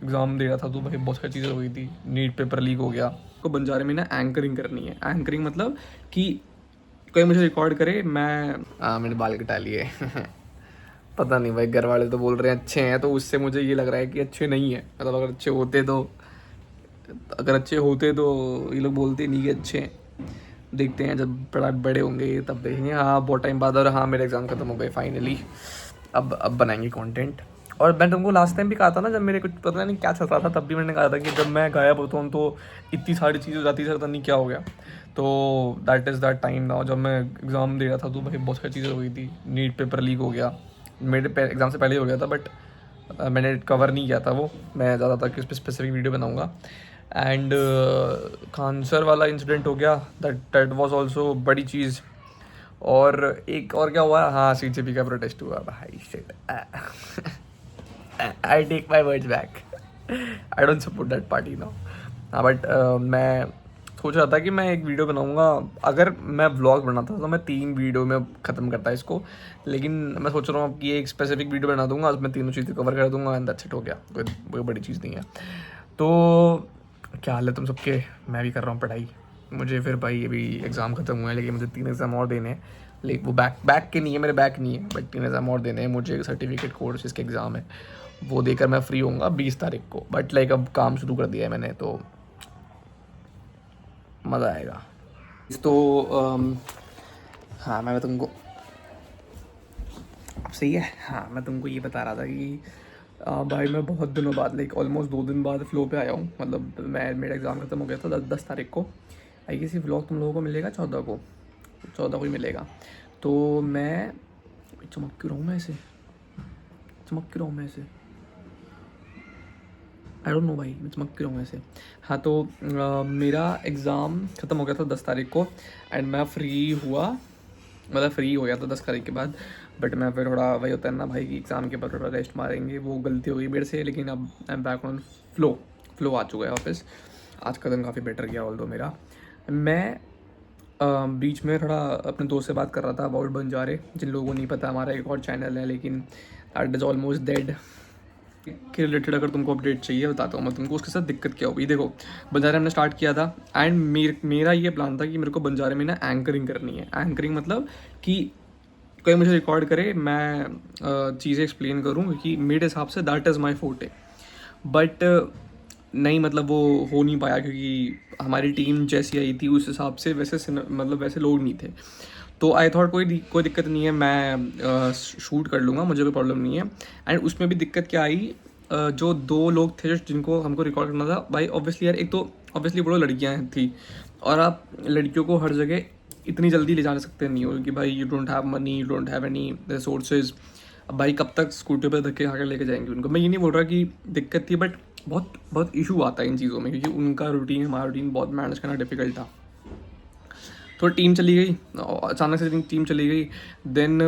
Exam दे रहा था तो भाई बहुत सारी चीज़ें हो गई थी। नीट पेपर लीक हो गया। को बंजारे में ना एंकरिंग करनी है। एंकरिंग मतलब कि कोई मुझे रिकॉर्ड करे, मैंने बाल कटा लिए पता नहीं भाई, घर वाले तो बोल रहे हैं अच्छे हैं, तो उससे मुझे ये लग रहा है कि अच्छे नहीं है। मतलब अगर अच्छे होते तो ये लोग बोलते नहीं कि अच्छे हैं। देखते हैं जब बड़ा बड़े होंगे तब देखेंगे। हाँ बहुत टाइम बाद। और हाँ मेरे एग्ज़ाम खत्म हो गए फाइनली। अब बनाएंगे कंटेंट। और मैं तुमको लास्ट टाइम भी कहा था ना, जब मेरे कुछ पता नहीं क्या चल रहा था, तब भी मैंने कहा था कि जब मैं गायब होता हूँ तो इतनी सारी चीज़ हो जाती है, पता नहीं क्या हो गया। तो that is that time now. जब मैं एग्ज़ाम दे रहा था तो भाई बहुत सारी चीज़ें हो गई थी। नीट पेपर लीक हो गया। मेरे एग्ज़ाम से पहले ही हो गया था, बट मैंने कवर नहीं किया था वो। मैं ज़्यादातर किस पे स्पेसिफिक वीडियो बनाऊँगा। एंड खानसर वाला इंसिडेंट हो गया, दैट वाज आल्सो बड़ी चीज़। और एक और क्या हुआ, हाँ सीजेपी का प्रोटेस्ट हुआ भाई। Shit, I take my words back. I don't support that party now. हाँ बट मैं सोच रहा था कि मैं एक वीडियो बनाऊंगा। अगर मैं व्लॉग बनाता तो मैं 3 वीडियो में ख़त्म करता इसको। लेकिन मैं सोच रहा हूँ कि एक स्पेसिफिक वीडियो बना दूंगा, उसमें तीनों चीज़ें कवर कर दूंगा एंड दैट्स इट, हो गया। कोई बड़ी चीज़ नहीं है। तो क्या हाल है तुम सबके? मैं भी कर रहा हूँ पढ़ाई। मुझे फिर भाई अभी एग्ज़ाम ख़त्म हुए हैं, लेकिन मुझे 3 एग्ज़ाम और देने हैं। लेकिन वो बैक के नहीं है, मेरे बैक नहीं है, बट 3 एग्ज़ाम और देने हैं मुझे। सर्टिफिकेट कोर्स इसके एग्ज़ाम है, वो देकर मैं फ्री होऊंगा 20 तारीख को। बट लाइक अब काम शुरू कर दिया है मैंने, तो मज़ा आएगा। तो हाँ मैं तुमको सही है। हाँ मैं तुमको ये बता रहा था कि भाई मैं बहुत दिनों बाद, लाइक ऑलमोस्ट 2 दिन बाद फ्लो पे आया हूँ। मतलब मेरा एग्ज़ाम खत्म हो गया था 10 तारीख को। आई गेस ये व्लॉग तुम लोगों को मिलेगा 14 को ही मिलेगा। तो मैं चमक क्यों रहा हूँ, आई डोंट नो भाई, मैं चमक क्यों रहा हूँ ऐसे। हाँ तो मेरा एग्ज़ाम ख़त्म हो गया था 10 तारीख को एंड मैं फ्री हुआ, मतलब फ्री हो गया था 10 तारीख के बाद। बट मैं फिर थोड़ा, वही होता है ना भाई कि एग्ज़ाम के बाद थोड़ा रेस्ट मारेंगे, वो गलती हो गई मेरे से। लेकिन अब I am back on flow आ चुका है वापस। आज का दिन काफ़ी बेटर गया ऑल्दो मेरा। मैं बीच में थोड़ा अपने दोस्त से बात कर रहा था अबाउट बंजारे। जिन लोगों को नहीं पता, हमारा एक और चैनल है, लेकिन दैट इज़ ऑलमोस्ट डेड। के रिलेटेड अगर तुमको अपडेट चाहिए बताता हूँ मैं तुमको। उसके साथ दिक्कत क्या हुई, देखो बंजारे हमने स्टार्ट किया था एंड मेरा ये प्लान था कि मेरे को बंजारे में ना एंकरिंग करनी है। एंकरिंग मतलब कि कोई मुझे रिकॉर्ड करे, मैं चीज़ें एक्सप्लेन करूँ, क्योंकि मेरे हिसाब say that is my forte. But नहीं, मतलब वो हो नहीं पाया, क्योंकि हमारी टीम जैसी आई थी उस हिसाब से मतलब वैसे लोग नहीं थे। तो आई थॉट कोई दिक्कत नहीं है, मैं शूट कर लूँगा, मुझे कोई प्रॉब्लम नहीं है। एंड उसमें भी दिक्कत क्या आई, जो 2 लोग थे जिनको हमको रिकॉर्ड करना था भाई, ऑब्वियसली यार, एक तो ऑब्वियसली वो लड़कियाँ थी, और आप लड़कियों को हर जगह इतनी जल्दी ले जा सकते नहीं हो कि भाई you don't have money, you don't have any resources. अब भाई कब तक स्कूटी पर धक्के खा कर लेके जाएंगे उनको। मैं ये नहीं बोल रहा कि दिक्कत थी, बट बहुत बहुत इशू आता है इन चीज़ों में, क्योंकि उनका रूटीन हमारा रूटीन बहुत मैनेज करना डिफिकल्ट था। तो टीम चली गई, अचानक से टीम चली गई। देन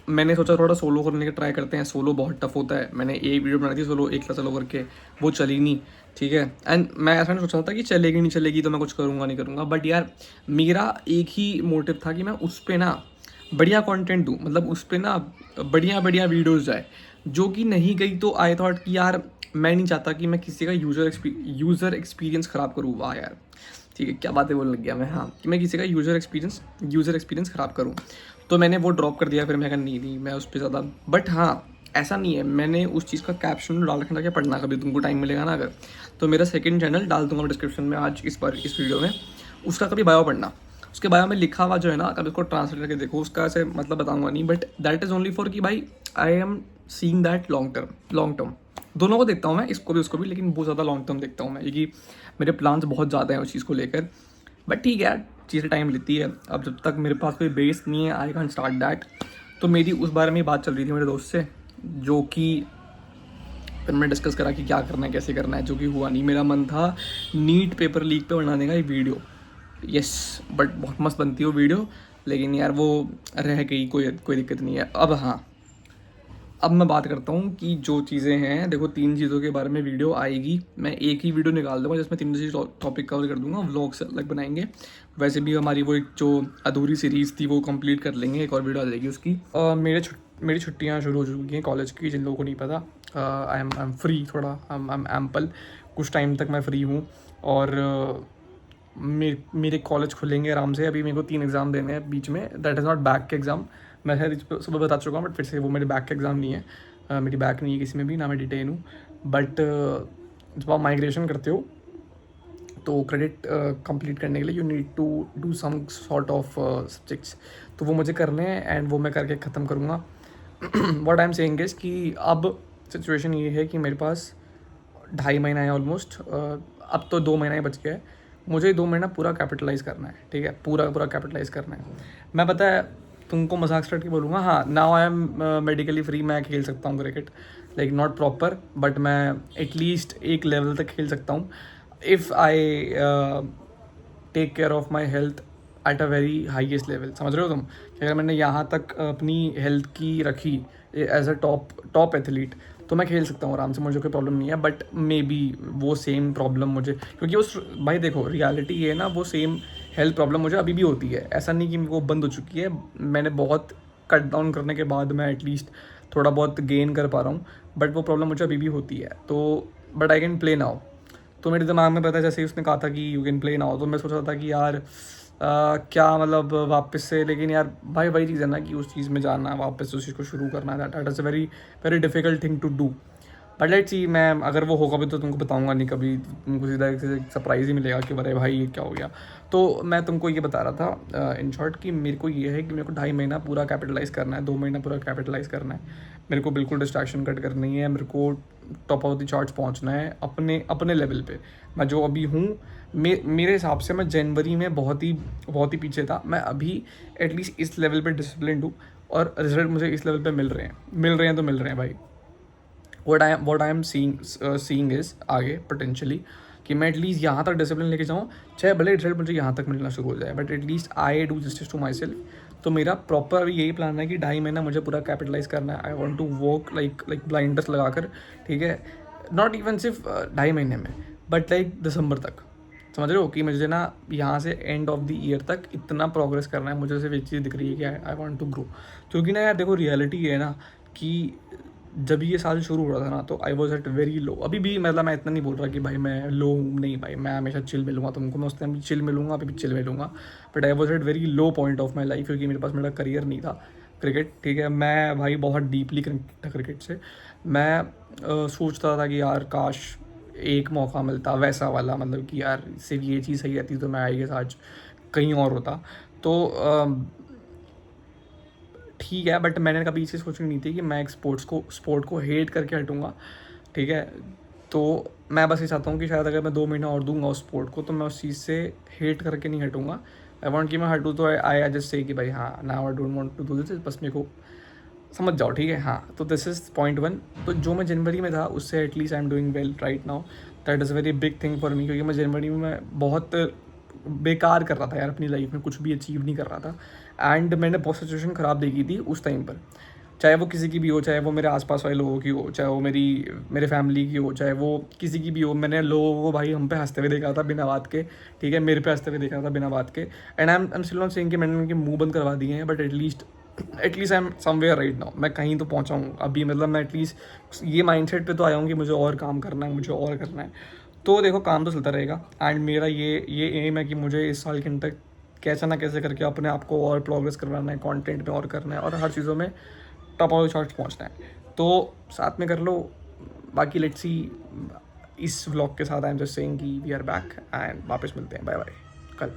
मैंने सोचा थोड़ा सोलो करने का ट्राई करते हैं। सोलो बहुत टफ होता है। मैंने एक वीडियो बनाई थी सोलो, एक सोलो करके, वो चली नहीं, ठीक है। एंड मैं ऐसा नहीं सोचा था कि चलेगी नहीं चलेगी तो मैं कुछ करूँगा नहीं करूँगा। बट यार मेरा एक ही मोटिव था कि मैं उस पर ना बढ़िया कंटेंट दूँ, मतलब उस पर ना बढ़िया बढ़िया वीडियोज़ जाए, जो कि नहीं गई। तो आई थॉट कि यार मैं नहीं चाहता कि मैं किसी का यूज़र एक्सपीरियंस ख़राब करूँ। वाह यार, ठीक है, क्या बातें बोलने लग गया मैं। हाँ, कि मैं किसी का यूज़र एक्सपीरियंस ख़राब करूँ, तो मैंने वो ड्रॉप कर दिया। फिर मैं कहा नहीं मैं उस पर ज़्यादा, बट हाँ ऐसा नहीं है, मैंने उस चीज़ का कैप्शन डाल रखना कि पढ़ना, कभी तुमको टाइम मिलेगा ना अगर, तो मेरा सेकंड चैनल डाल दूंगा डिस्क्रिप्शन में आज इस वीडियो में, उसका कभी बायो पढ़ना। उसके बायो में लिखा हुआ जो है ना, कभी उसको ट्रांसलेट करके देखो, उसका ऐसे मतलब बताऊंगा नहीं, but that is only for कि भाई I am seeing that long term दोनों को देखता हूँ मैं, इसको भी उसको भी, लेकिन बहुत ज़्यादा लॉन्ग टर्म देखता हूँ मैं, क्योंकि मेरे प्लान्स बहुत ज़्यादा हैं उस चीज़ को लेकर। बट ठीक है यार, चीज़ें टाइम लेती है। अब जब तक मेरे पास कोई बेस नहीं है, आई कैन स्टार्ट दैट। तो मेरी उस बारे में बात चल रही थी मेरे दोस्त से, जो कि फिर मैंने डिस्कस करा कि क्या करना है, कैसे करना है, जो कि हुआ नहीं। मेरा मन था नीट पेपर लीक पे बनाने का एक वीडियो, यस, बट बहुत मस्त बनती है वो वीडियो, लेकिन यार वो रह गई। कोई दिक्कत नहीं है। अब हाँ, अब मैं बात करता हूँ कि जो चीज़ें हैं, देखो 3 चीज़ों के बारे में वीडियो आएगी। मैं एक ही वीडियो निकाल दूँगा जिसमें 3 चीज़ टॉपिक कवर कर दूँगा, व्लॉग्स अलग बनाएंगे। वैसे भी हमारी वो एक जो अधूरी सीरीज़ थी वो कंप्लीट कर लेंगे, एक और वीडियो आ जाएगी उसकी। मेरी छुट्टियां शुरू हो चुकी हैं कॉलेज की, जिन लोगों को नहीं पता। आई एम फ्री, थोड़ा आई एम एम्पल, कुछ टाइम तक मैं फ्री हूँ। और मेरे कॉलेज खुलेंगे आराम से। अभी मेरे को 3 एग्ज़ाम देने हैं बीच में, दैट इज़ नॉट बैक के एग्ज़ाम। मैं शायद सुबह बता चुका हूँ, बट फिर से वो मेरे बैक के एग्ज़ाम नहीं है। मेरी बैक नहीं है किसी में भी, ना मैं डिटेन हूँ। बट जब आप माइग्रेशन करते हो तो क्रेडिट कंप्लीट करने के लिए you need to do some sort of subjects, तो वो मुझे करने हैं एंड वो मैं करके ख़त्म करूँगा। What I am saying is कि अब सिचुएशन ये है कि मेरे पास 2.5 महीना है ऑलमोस्ट, अब तो 2 महीना ही बच गया है। मुझे 2 महीना पूरा कैपिटलाइज़ करना है, ठीक है, पूरा पूरा कैपिटलाइज़ करना है। मैं पता है तुमको मजाक स्टार्ट के बोलूँगा, हाँ now I am medically free, मैं खेल सकता हूँ cricket, like not proper, but मैं एटलीस्ट एक लेवल तक खेल सकता हूँ if I take care of my health at a very highest level. समझ रहे हो तुम कि अगर मैंने यहाँ तक अपनी हेल्थ की रखी एज अ टॉप एथलीट, तो मैं खेल सकता हूँ आराम से, मुझे कोई प्रॉब्लम नहीं है। बट मे बी वो सेम प्रॉब्लम मुझे, क्योंकि उस भाई देखो रियलिटी ये है ना, वो सेम हेल्थ प्रॉब्लम मुझे अभी भी होती है। ऐसा नहीं कि वो बंद हो चुकी है, मैंने बहुत कट डाउन करने के बाद मैं एटलीस्ट थोड़ा बहुत गेन कर पा रहा हूँ, बट वो प्रॉब्लम मुझे अभी भी होती है। तो but I can play now. तो मेरे दिमाग में पता है, जैसे ही उसने कहा था कि यू कैन प्ले नाउ, तो मैं सोच रहा था कि यार क्या मतलब वापस से, लेकिन यार भाई वही चीज़ है ना कि उस चीज़ में जाना, वापस उस चीज़ को शुरू करना, that is a very very difficult thing to do. But let's see, मैं अगर वो होगा भी तो तुमको बताऊंगा नहीं कभी, तुमको सीधा एक सरप्राइज़ ही मिलेगा कि अरे भाई ये क्या हो गया। तो मैं तुमको ये बता रहा था इन शॉर्ट कि मेरे को ये है कि मेरे को 2.5 महीना पूरा कैपिटलाइज़ करना है, 2 महीना पूरा कैपिटलाइज़ करना है। मेरे को बिल्कुल डिस्ट्रैक्शन कट करनी है, मेरे को टॉप ऑफ द चार्ट्स पहुंचना है अपने अपने लेवल पे। मैं जो अभी हूँ, मेरे हिसाब से मैं जनवरी में बहुत ही पीछे था। मैं अभी एटलीस्ट इस लेवल पे डिसिप्लिन हूँ और रिजल्ट मुझे इस लेवल पे मिल रहे हैं तो मिल रहे हैं भाई। what I am seeing is आगे पोटेंशियली कि मैं एटलीस्ट यहाँ तक डिसिप्लिन लेके जाऊँ, चाहे भले रिजल्ट मुझे यहाँ तक मिलना शुरू हो जाए, but at least I do justice to myself. तो मेरा प्रॉपर यही प्लान है कि 2.5 महीना मुझे पूरा कैपिटलाइज करना है। I want to work like blinders लगा कर, ठीक है, नॉट इवन सिर्फ 2.5 महीने में, बट लाइक दिसंबर तक। समझ रहे हो कि मुझे ना यहाँ से एंड ऑफ द ईयर तक इतना प्रोग्रेस करना है। मुझे सिर्फ एक चीज़ दिख रही है कि आई वॉन्ट टू ग्रो, क्योंकि ना यार देखो रियलिटी ये है ना कि जब ये साल शुरू हो रहा था ना, तो I was at very low. अभी भी मतलब मैं इतना नहीं बोल रहा कि भाई मैं लो हूँ, नहीं भाई, मैं हमेशा चिल मिलूंगा तुमको, मैं उस टाइम भी चिल मिलूंगा, अभी भी चिल मिलूंगा। But I was at very low point of my life, क्योंकि मेरे पास मेरा करियर नहीं था क्रिकेट, ठीक है। मैं भाई बहुत डीपली कनेक्टेड था क्रिकेट से। मैं सोचता था कि यार काश एक मौका मिलता वैसा वाला, मतलब कि यार सिर्फ ये चीज़ सही रहती तो मैं आई गेस आज कहीं और होता। तो ठीक है, बट मैंने कभी इसे सोची नहीं थी कि मैं एक स्पोर्ट को हेट करके हटूँगा, ठीक है। तो मैं बस ये चाहता हूँ कि शायद अगर मैं 2 महीना और दूंगा उस स्पोर्ट को, तो मैं उस चीज़ से हेट करके नहीं हटूँगा। आई वॉन्ट कि मैं हटूँ तो आई जस्ट से कि भाई हाँ now I don't want to do this, बस मेरे को समझ जाओ, ठीक है। हाँ, तो दिस इज़ पॉइंट 1। तो जो मैं जनवरी में था उससे at least I am doing well right now, that is very big thing for me, क्योंकि मैं जनवरी में मैं बहुत बेकार कर रहा था यार, अपनी लाइफ में कुछ भी अचीव नहीं कर रहा था। एंड मैंने बहुत सिचुएशन ख़राब देखी थी उस टाइम पर, चाहे वो किसी की भी हो, चाहे वो मेरे आसपास वाले लोगों की हो, चाहे वो मेरे फैमिली की हो, चाहे वो किसी की भी हो। मैंने लोगों को भाई हम पे हंसते हुए देखा था बिना बात के, ठीक है, मेरे पे हंसते हुए देखा था बिना बात के। And I am still not saying कि मैंने उनके मुंह बंद करवा दिए हैं, but at least I am somewhere right now, मैं कहीं तो पहुंचा हूँ अभी। मतलब मैं एटलीस्ट ये माइंडसेट पे तो आया हूँ कि मुझे और काम करना है, मुझे और करना है। तो देखो काम तो चलता रहेगा। एंड मेरा ये एम है कि मुझे इस साल के अंत तक कैसे ना कैसे करके अपने आप को और प्रोग्रेस करवाना है, कंटेंट में और करना है, और हर चीज़ों में टॉप ऑफ द चार्ट्स पहुंचना है। तो साथ में कर लो, बाकी लेट्स सी। इस व्लॉग के साथ आई एम जस्ट सेइंग कि वी आर बैक एंड वापस मिलते हैं, बाय बाय कल।